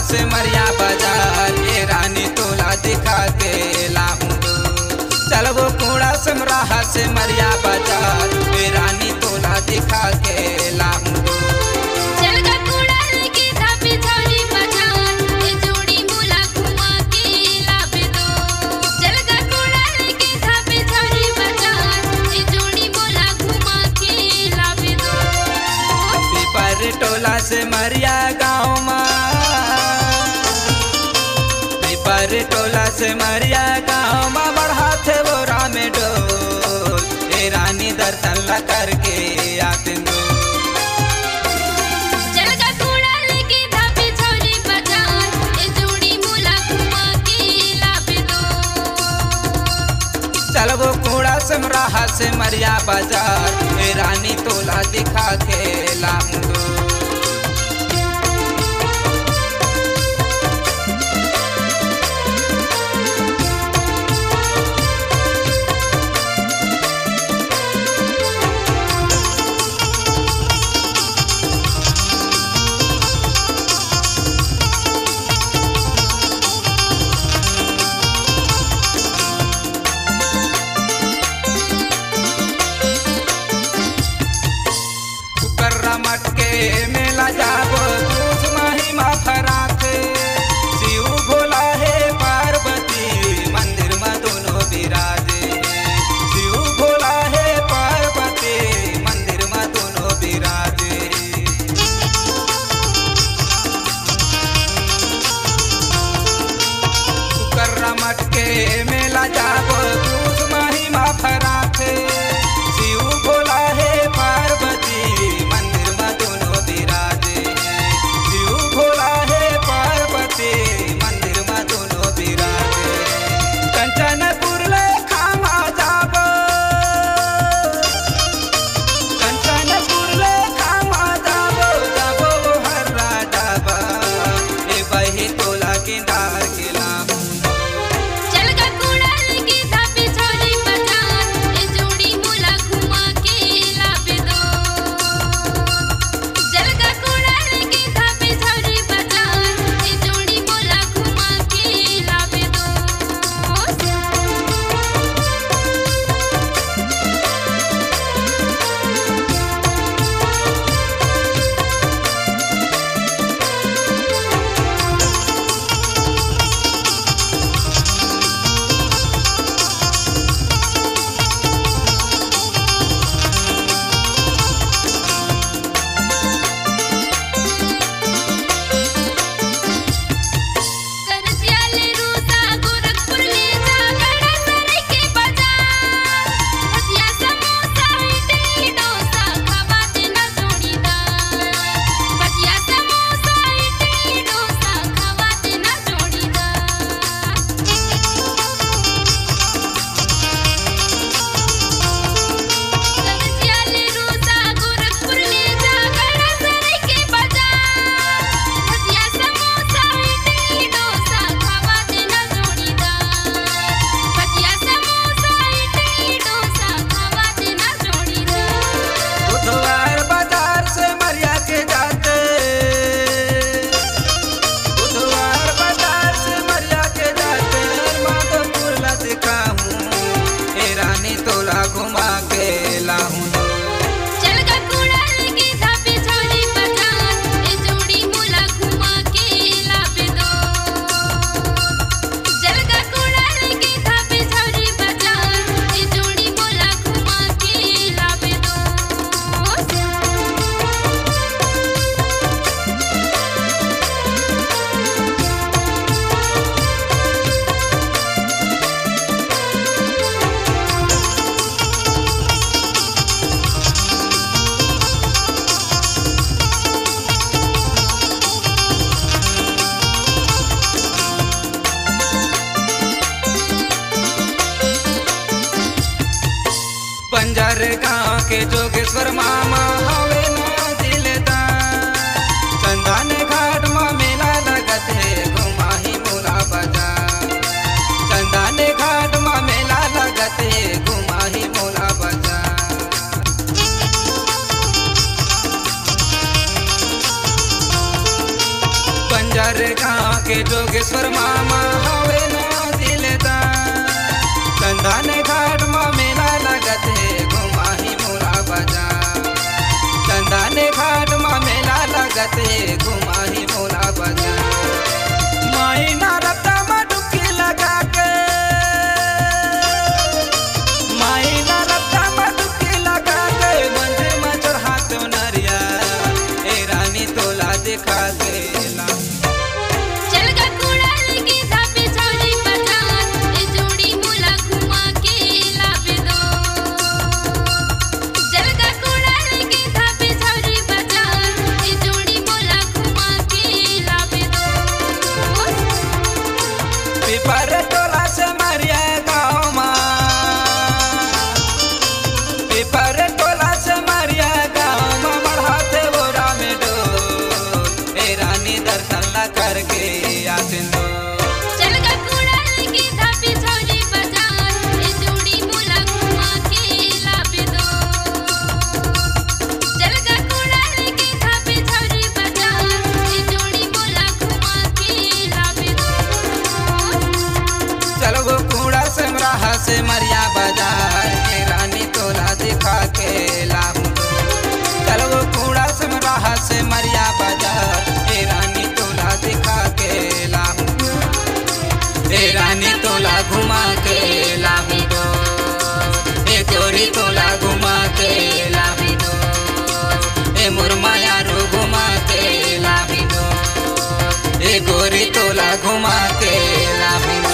से मरिया बाजार, ये रानी तोला दिखा के लाऊं दो। चलबो कूड़ा समराहा से मरिया बाजार, ये रानी तोला दिखा के लाऊं दो। चलगा कूड़ा लेके धापे थारी बाजार, ये जोड़ी मोला घुमा के लावे दो। चलगा कूड़ा लेके धापे थारी बाजार, ये जोड़ी मोला घुमा के लावे दो। पीपर टोला से मरिया गाँव पीपर टोला से मरिया गाँव में बढ़ा थे वो राम डोल, ए रानी दर्शन ला करके आते दो। चलगा कूड़ा लेके धापे थारी बाजार, ये जोड़ी मोला घुमा के लावे दो। चलबो कूड़ा समराहा से मरिया बाजार, ए रानी तोला दिखा के लाऊं दो। मटके मेला जाबो दूध महिमा फराते, शिव भोला है पार्वती मंदिर में दोनों विराजे। शिव भोला है पार्वती मंदिर में दोनों विराजे। शुक्र मटके मेला जाबो दूध महिमा फराते, शिव भोला है पार्वती मंदिर में दोनों विराजे। कंचनपुर ले खामा जाबो, कंचनपुर ले खामा जाबो, जाबो हर्रा डाबा, ए बही तोला किनार के लाऊं। चलगा कूड़ा लेके धापे थारी बाजार, ये जोड़ी मोला घुमा के लावे दो। चलगा कूड़ा लेके धापे थारी बाजार, ये जोड़ी मोला घुमा के लावे दो। सरसियाले रूसा गोरखपुर ले जा गड़ा सरे के बाजार, भजिया समोसा इडली डोसा खावा देना जोड़ीदार। भजिया समोसा इडली डोसा खावा देना जोड़ीदार। सरसियाले रूसा गोरखपुर ले जा गड़ा सरे के बाजार, भजिया समोसा इडली डोसा खावा देना जोड़ीदार। भजिया समोसा इडली डोसा खावा देना जोड़ीदार। बुधवार बाजार से मरिया के जाते, बुधवार बाजार से मरिया के जाते, माधोपुर ला दिखाऊं, ए रानी तोला घुमा के लाऊं दो। चलगा कूड़ा लेके धापे थारी बाजार, ये जोड़ी मोला घुमा के लावे दो। चलगा कूड़ा लेके धापे थारी बाजार, ये जोड़ी मोला घुमा के लावे दो। बंजर गाँव के जोगेश्वर मामा हवे ना दिलदार, चंदन घाट में मेला लगत है घुमाही मोला बाजार। चंदन घाट में मेला लगत है घुमाही मोला बाजार। बंजर गाँव जोगेश्वर मामा हवे ना दिलदार। चंदन घाट में मेला लगत है घुमाही मोला बाजार। चंदन घाट में मेला लगत है घुमाही मोला बाजार। मायना रत्ता में डुबकी लगा के, मायना रत्ता में डुबकी लगा के मंदिर में चढ़ा तो नरिया ए रानी तोला दिखा के ला। चल गा कूड़ा लेके धापे छौरी बाजार, ए जोड़ी मोला घुमा के लावे दो। चल गा कूड़ा लेके धापे छौरी बाजार, ए जोड़ी मोला घुमा के लावे दो। पीपर टोला से मरिया गाँव माँ, पीपर टोला से मरिया गाँव माँ बढ़ाते बोरा में डोल ए रानी दर्शन ला करके आसिन दो। चल गा कूड़ा लेके धापे छौरी बाजार, ए जोड़ी मोला घुमा के लावे दो। चल गा कूड़ा लेके धापे छौरी बाजार, ए जोड़ी मोला घुमा के लावे दो। चलो वो कूड़ा से मराहा से मरिया बाजार ए रानी तोला दिखा के लाऊं दो। चलो वो कूड़ा से मराहा से मरिया बाजार ए रानी तोला दिखा के लाऊं दो। ए रानी तोला घुमा के लाऊं दो। ए गोरी तोला घुमा के लाऊं दो। ए मुरमाया रो घुमा के लाऊं दो। ए गोरी तोला घुमा के लाऊं दो।